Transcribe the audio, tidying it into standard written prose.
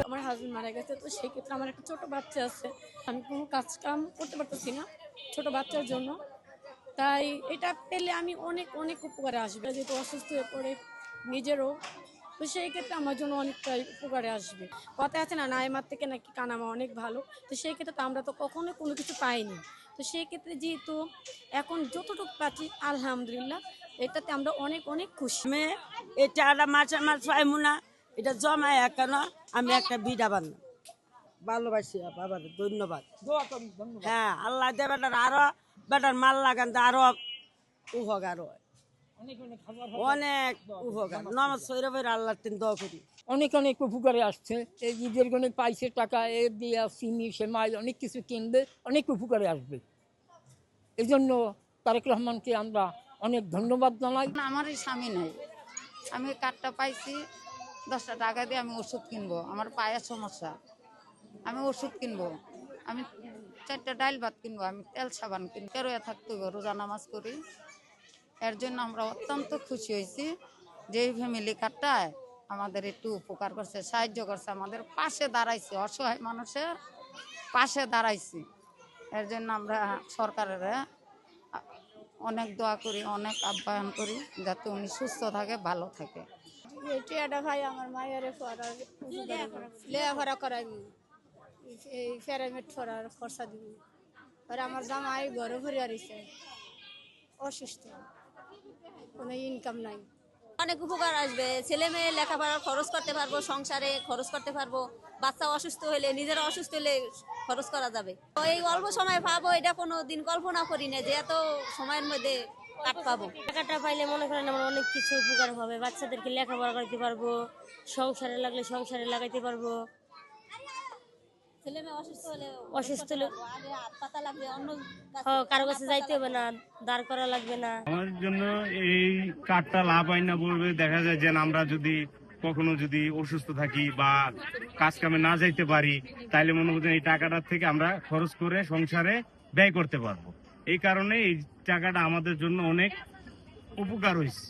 আমার হাজবেন্ড মারা গেছে, তো সেই ক্ষেত্রে আমার একটা ছোট বাচ্চা আছে, আমি কোনো কাজ কাম করতে পারতেছি না ছোট বাচ্চার জন্য। তাই এটা পেলে আমি অনেক অনেক উপকারে আসবে, যেহেতু অসুস্থ হয়ে পড়ে নিজেরও, তো সেই ক্ষেত্রে আমার জন্য অনেকটাই উপকারে আসবে। কথা আছে না, নাইমার থেকে নাকি কানামা অনেক ভালো। তো সেই ক্ষেত্রে তো আমরা তো কখনোই কোনো কিছু পাইনি। তো সেই ক্ষেত্রে যেহেতু এখন যতটুকু পাচ্ছি আলহামদুলিল্লাহ, এটাতে আমরা অনেক অনেক খুশি। আমি এই টাকাটা মাসে মাস পাইমু না, এটা জমায় কেন আমি একটা বিড়া বানাম। ভালোবাসি বাবার, ধন্যবাদ। হ্যাঁ, আল্লাহ দে বেটার আরো বেটার মাল লাগান, আরো উপকার হয়, অনেক উপকার। নমাজ সৈরা ফের আল্লাহ তিন দোয়া করি। অনেক অনেক উপকারে আসছে। এই ঈদের জন্য পাইছে টাকা, এ দিয়া চিনি সেমাই অনেক কিছু কিনবে, অনেক উপকারে আসবে। এই জন্য তারেক রহমানকে আমরা অনেক ধন্যবাদ জানাই। আমার এই স্বামী নাই, আমি কার্ডটা পাইছি, 10টা টাকা দিয়ে আমি ওষুধ কিনবো, আমার পায়ের সমস্যা, আমি ওষুধ কিনবো, আমি 4টা ডাইল ভাত কিনবো, আমি তেল সাবান কিনবো, তেরোয়া থাকতে হবে, রোজা নামাজ করি। এর জন্য আমরা অত্যন্ত খুশি হয়েছি যে এই ফ্যামিলি কার্ডটায় আমাদের একটু উপকার করছে, সাহায্য করছে, আমাদের পাশে দাঁড়াইছে, অসহায় মানুষের পাশে দাঁড়াইছি। এর জন্য আমরা সরকারের অনেক দোয়া করি, অনেক আহ্বান করি যাতে উনি সুস্থ থাকে, ভালো থাকে। টিয়াটা ভাই আমার মায়ের লেখাপড়া করাইবি, এই প্যারামেড পড়ার খরচা দিব। আর আমার জামাই ঘরে ঘুরে আরিছে, অসুস্থ, কোনো ইনকাম নাই। অনেক উপকার আসবে, ছেলে মেয়ে লেখাপড়ার খরচ করতে পারবো, সংসারে খরচ করতে পারবো, বাচ্চা অসুস্থ হলে, নিজেরা অসুস্থ হলে খরচ করা যাবে। তো এই অল্প সময় পাবো, এটা কোনো দিন কল্পনা করি না যে এত সময়ের মধ্যে কাট পাবো। টাকাটা পাইলে মনে করেন আমার অনেক কিছু উপকার হবে, বাচ্চাদেরকে লেখাপড়া করতে পারবো, সংসারে লাগলে সংসারে লাগাইতে পারবো। ছেলে মেয়ে অসুস্থ হলে আগে হাত পাতা লাগবে, অন্য কারো কাছে যাইতে হবে না, দাঁড় করা লাগবে না। আমার জন্য এই কার্ডটা লাভ হয় না বলবে, দেখা যায় যে আমরা যদি কখনো যদি অসুস্থ থাকি বা কাজ কামে না যাইতে পারি, তাইলে মনে করছেন এই টাকাটার থেকে আমরা খরচ করে সংসারে ব্যয় করতে পারবো। এই কারণে এই টাকাটা আমাদের জন্য অনেক উপকার হয়েছে।